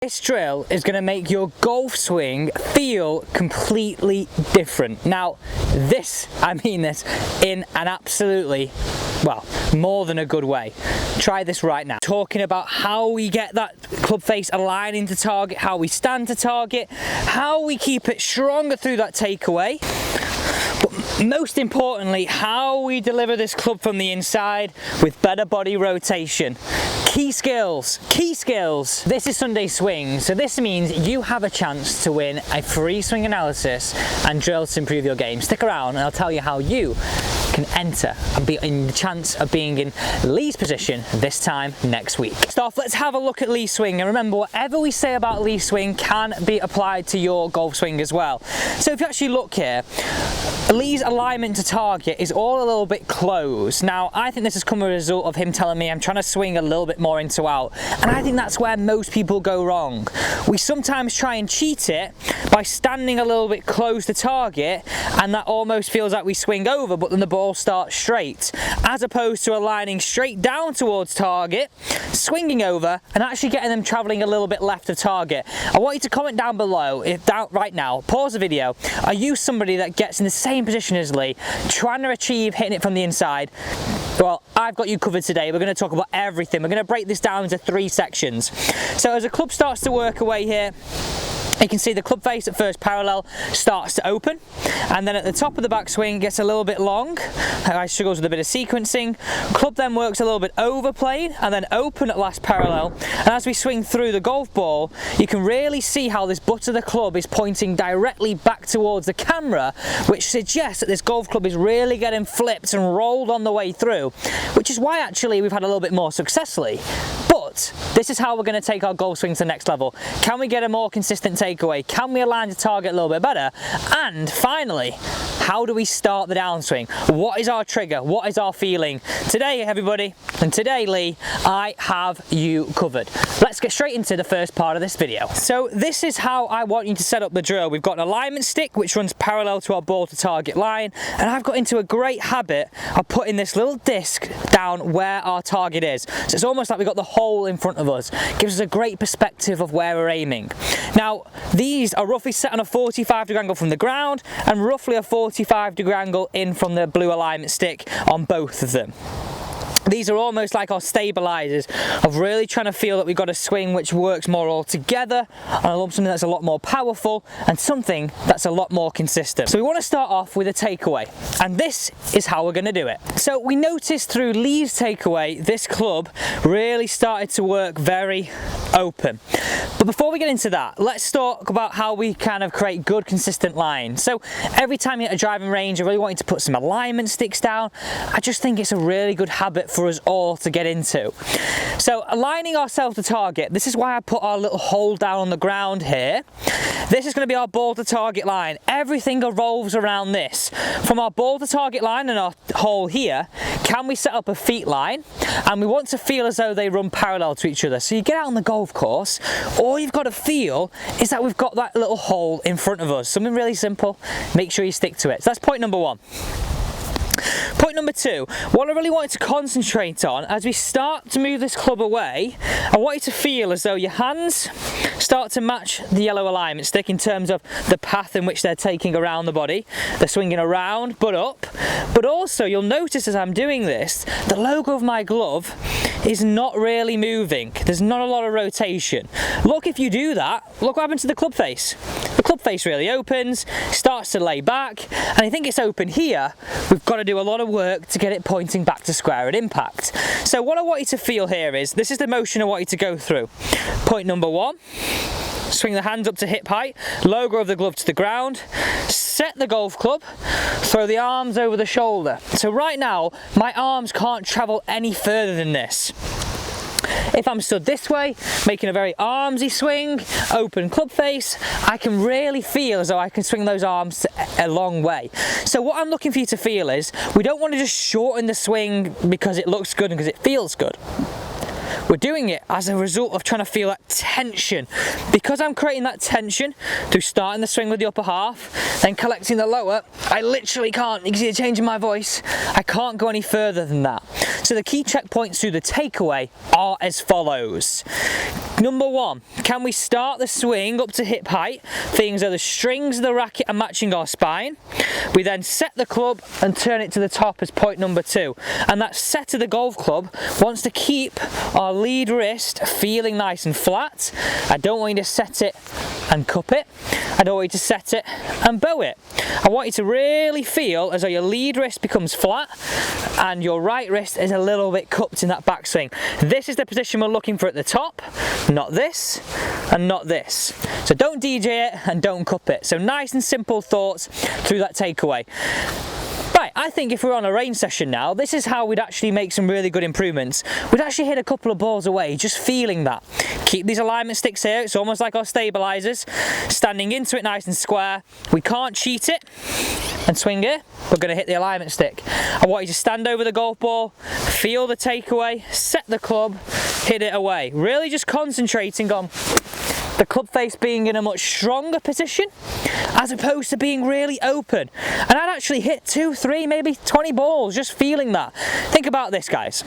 This drill is going to make your golf swing feel completely different. Now, I mean this in an absolutely, well, more than a good way. Try this right now. Talking about how we get that club face aligning to target, how we stand to target, how we keep it stronger through that takeaway. But most importantly, how we deliver this club from the inside with better body rotation. Key skills, key skills. This is Sunday Swing, so this means you have a chance to win a free swing analysis and drills to improve your game. Stick around and I'll tell you how you can enter and be in the chance of being in Lee's position this time next week. First off, let's have a look at Lee swing, and remember, whatever we say about Lee swing can be applied to your golf swing as well. So if you actually look here, Lee's alignment to target is all a little bit closed. Now, I think this has come as a result of him telling me I'm trying to swing a little bit more into out, and I think that's where most people go wrong. We sometimes try and cheat it by standing a little bit close to target, and that almost feels like we swing over, but then the ball starts straight, as opposed to aligning straight down towards target, swinging over, and actually getting them traveling a little bit left of target. I want you to comment down below, right now, pause the video, are you somebody that gets in the same position as Lee, trying to achieve hitting it from the inside? Well, I've got you covered today. We're going to talk about everything. We're going to break this down into 3 sections. So as the club starts to work away here, you can see the club face at first parallel starts to open, and then at the top of the backswing gets a little bit long. I struggles with a bit of sequencing. Club then works a little bit overplayed and then open at last parallel. And as we swing through the golf ball, you can really see how this butt of the club is pointing directly back towards the camera, which suggests that this golf club is really getting flipped and rolled on the way through, which is why actually we've had a little bit more successfully. But this is how we're going to take our golf swing to the next level. Can we get a more consistent takeaway? Can we align the target a little bit better? And finally, how do we start the downswing? What is our trigger? What is our feeling? Today, everybody, and today, Lee, I have you covered. Let's get straight into the first part of this video. So this is how I want you to set up the drill. We've got an alignment stick which runs parallel to our ball to target line, and I've got into a great habit of putting this little disc down where our target is. So it's almost like we've got the hole in front of us. Gives us a great perspective of where we're aiming. Now, these are roughly set on a 45-degree angle from the ground and roughly a 45-degree angle in from the blue alignment stick on both of them. These are almost like our stabilizers of really trying to feel that we've got a swing which works more all together, and I love something that's a lot more powerful and something that's a lot more consistent. So we want to start off with a takeaway, and this is how we're going to do it. So we noticed through Lee's takeaway, this club really started to work very open. But before we get into that, let's talk about how we kind of create good consistent lines. So every time you're at a driving range, I really want you to put some alignment sticks down. I just think it's a really good habit for us all to get into. So aligning ourselves to target, this is why I put our little hole down on the ground here. This is going to be our ball to target line. Everything revolves around this. From our ball to target line and our hole here, can we set up a feet line? And we want to feel as though they run parallel to each other. So you get out on the golf course, all you've got to feel is that we've got that little hole in front of us. Something really simple. Make sure you stick to it. So that's point number 1. Point number 2, what I really want you to concentrate on as we start to move this club away, I want you to feel as though your hands start to match the yellow alignment stick in terms of the path in which they're taking around the body. They're swinging around but up, but also you'll notice as I'm doing this, the logo of my glove is not really moving. There's not a lot of rotation. Look, if you do that, look what happens to the club face. The club face really opens, starts to lay back, and I think it's open here. We've got to do a lot of work to get it pointing back to square at impact. So what I want you to feel here is, this is the motion I want you to go through. Point number 1, swing the hands up to hip height, logo of the glove to the ground, set the golf club, throw the arms over the shoulder. So right now, my arms can't travel any further than this. If I'm stood this way, making a very armsy swing, open club face, I can really feel as though I can swing those arms a long way. So what I'm looking for you to feel is, we don't want to just shorten the swing because it looks good and because it feels good. We're doing it as a result of trying to feel that tension. Because I'm creating that tension through starting the swing with the upper half, then collecting the lower, I literally can't, you can see the change in my voice, I can't go any further than that. So the key checkpoints through the takeaway are as follows. Number 1, can we start the swing up to hip height, feeling as though the strings of the racket are matching our spine? We then set the club and turn it to the top as point number 2. And that set of the golf club wants to keep our lead wrist feeling nice and flat. I don't want you to set it and cup it. I don't want you to set it and bow it. I want you to really feel as though your lead wrist becomes flat and your right wrist is a little bit cupped in that backswing. This is the position we're looking for at the top, not this and not this. So don't DJ it and don't cup it. So nice and simple thoughts through that takeaway. Right, I think if we're on a range session now, this is how we'd actually make some really good improvements. We'd actually hit a couple of balls away, just feeling that. Keep these alignment sticks here, it's almost like our stabilizers. Standing into it nice and square. We can't cheat it and swing it. We're going to hit the alignment stick. I want you to stand over the golf ball, feel the takeaway, set the club, hit it away. Really just concentrating on the club face being in a much stronger position as opposed to being really open. And I'd actually hit 2, 3, maybe 20 balls just feeling that. Think about this, guys.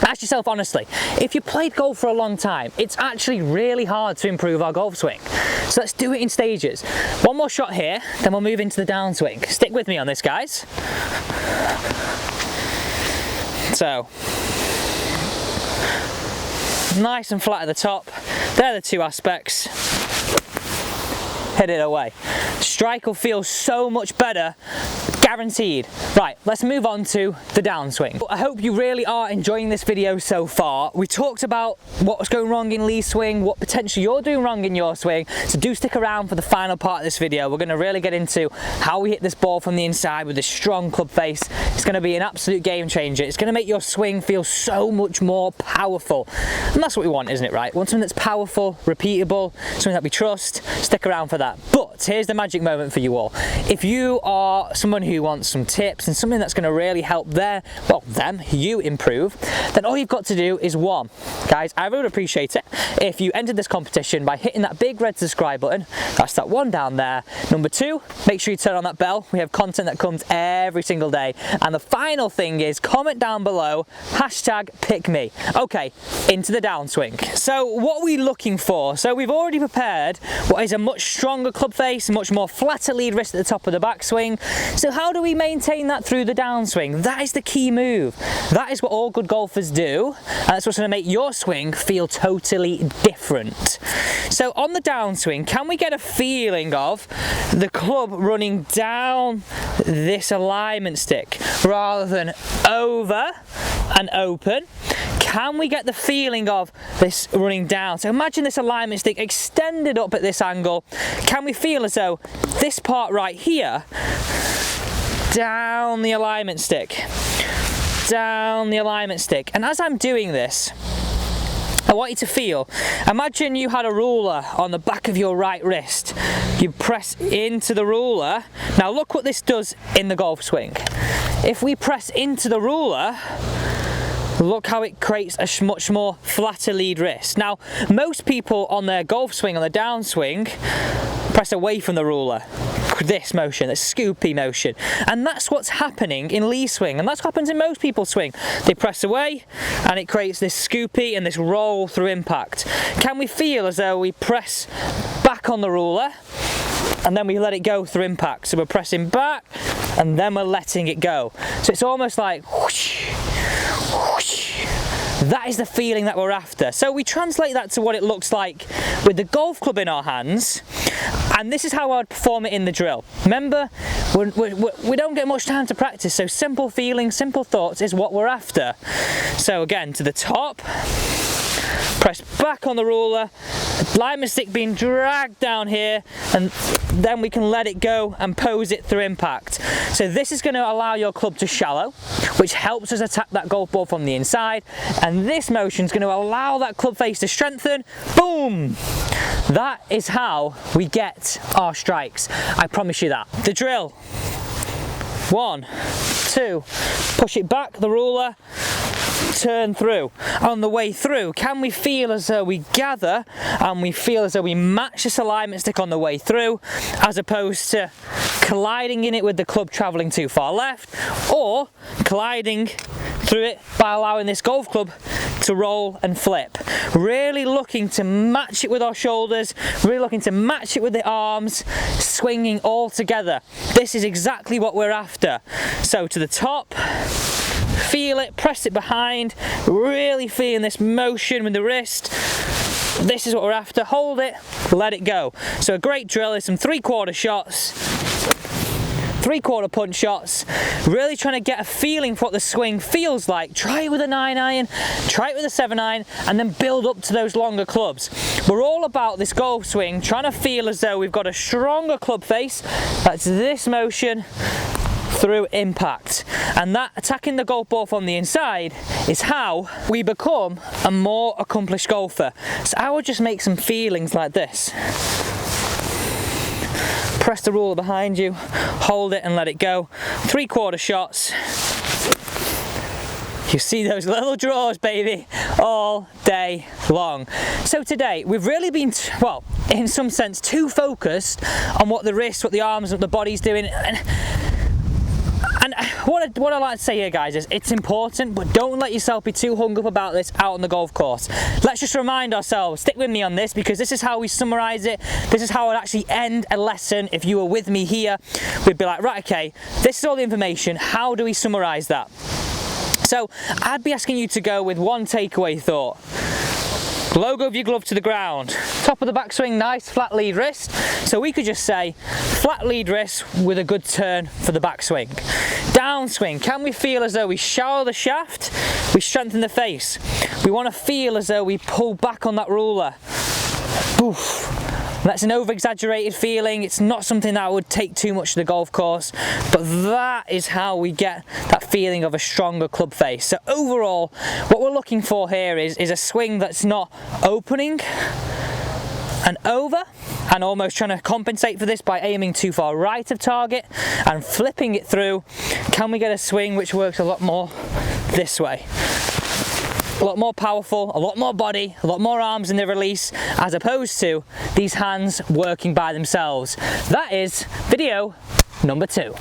Ask yourself honestly, if you played golf for a long time, it's actually really hard to improve our golf swing. So let's do it in stages. One more shot here, then we'll move into the downswing. Stick with me on this, guys. So, nice and flat at the top. They're the 2 aspects. Hit it away. Strike will feel so much better, guaranteed. Right, let's move on to the downswing. I hope you really are enjoying this video so far. We talked about what's going wrong in Lee's swing, what potentially you're doing wrong in your swing, so do stick around for the final part of this video. We're going to really get into how we hit this ball from the inside with a strong club face. It's going to be an absolute game changer. It's going to make your swing feel so much more powerful. And that's what we want, isn't it, right? We want something that's powerful, repeatable, something that we trust. Stick around for that. But here's the magic moment for you all. If you are someone who wants some tips and something that's going to really help you improve, then all you've got to do is 1. Guys, I really appreciate it if you entered this competition by hitting that big red subscribe button. That's that 1 down there. Number 2, make sure you turn on that bell. We have content that comes every single day. And the final thing is comment down below, #pickme. Okay, into the downswing. So what are we looking for? So we've already prepared what is a much stronger club face, a much more flatter lead wrist at the top of the backswing. So how do we maintain that through the downswing? That is the key move. That is what all good golfers do, and that's what's going to make your swing feel totally different. So on the downswing, can we get a feeling of the club running down this alignment stick rather than over and open? Can we get the feeling of this running down? So imagine this alignment stick extended up at this angle. Can we feel as though this part right here, down the alignment stick, down the alignment stick. And as I'm doing this, I want you to feel, imagine you had a ruler on the back of your right wrist. You press into the ruler. Now look what this does in the golf swing. If we press into the ruler, look how it creates a much more flatter lead wrist. Now, most people on their golf swing, on the downswing, press away from the ruler. This motion, this scoopy motion. And that's what's happening in Lee's swing, and that's what happens in most people's swing. They press away, and it creates this scoopy and this roll through impact. Can we feel as though we press back on the ruler, and then we let it go through impact? So we're pressing back, and then we're letting it go. So it's almost like whoosh, whoosh. That is the feeling that we're after. So we translate that to what it looks like with the golf club in our hands, and this is how I'd perform it in the drill. Remember, we don't get much time to practice, so simple feelings, simple thoughts is what we're after. So again, to the top, press back on the ruler, alignment stick being dragged down here, and then we can let it go and pose it through impact. So this is going to allow your club to shallow, which helps us attack that golf ball from the inside, and this motion is going to allow that club face to strengthen. Boom! That is how we get our strikes. I promise you that. The drill. 1, 2, push it back, the ruler, turn through. On the way through, can we feel as though we gather and we feel as though we match this alignment stick on the way through, as opposed to colliding in it with the club travelling too far left, or colliding through it by allowing this golf club to roll and flip. Really looking to match it with our shoulders, really looking to match it with the arms, swinging all together. This is exactly what we're after. So to the top, feel it, press it behind, really feeling this motion with the wrist. This is what we're after. Hold it, let it go. So a great drill is some 3/4 shots, 3/4 punch shots, really trying to get a feeling for what the swing feels like. Try it with a 9-iron, try it with a 7-iron, and then build up to those longer clubs. We're all about this golf swing, trying to feel as though we've got a stronger club face. That's this motion through impact. And that attacking the golf ball from the inside is how we become a more accomplished golfer. So I would just make some feelings like this. Press the ruler behind you, hold it and let it go. 3/4 shots. You see those little draws, baby, all day long. So today, we've really been, well, in some sense, too focused on what the wrist, what the arms, what the body's doing. And what I like to say here, guys, is it's important, but don't let yourself be too hung up about this out on the golf course. Let's just remind ourselves, stick with me on this, because this is how we summarize it. This is how I'd actually end a lesson. If you were with me here, we'd be like, right, okay, this is all the information. How do we summarize that? So I'd be asking you to go with one takeaway thought. Logo of your glove to the ground. Top of the backswing, nice flat lead wrist. So we could just say flat lead wrist with a good turn for the backswing. Downswing, can we feel as though we shallow the shaft, we strengthen the face. We want to feel as though we pull back on that ruler. Oof. That's an over-exaggerated feeling. It's not something that would take too much to the golf course, but that is how we get that feeling of a stronger club face. So overall, what we're looking for here is a swing that's not opening and over and almost trying to compensate for this by aiming too far right of target and flipping it through. Can we get a swing which works a lot more this way? A lot more powerful, a lot more body, a lot more arms in the release, as opposed to these hands working by themselves. That is video number 2.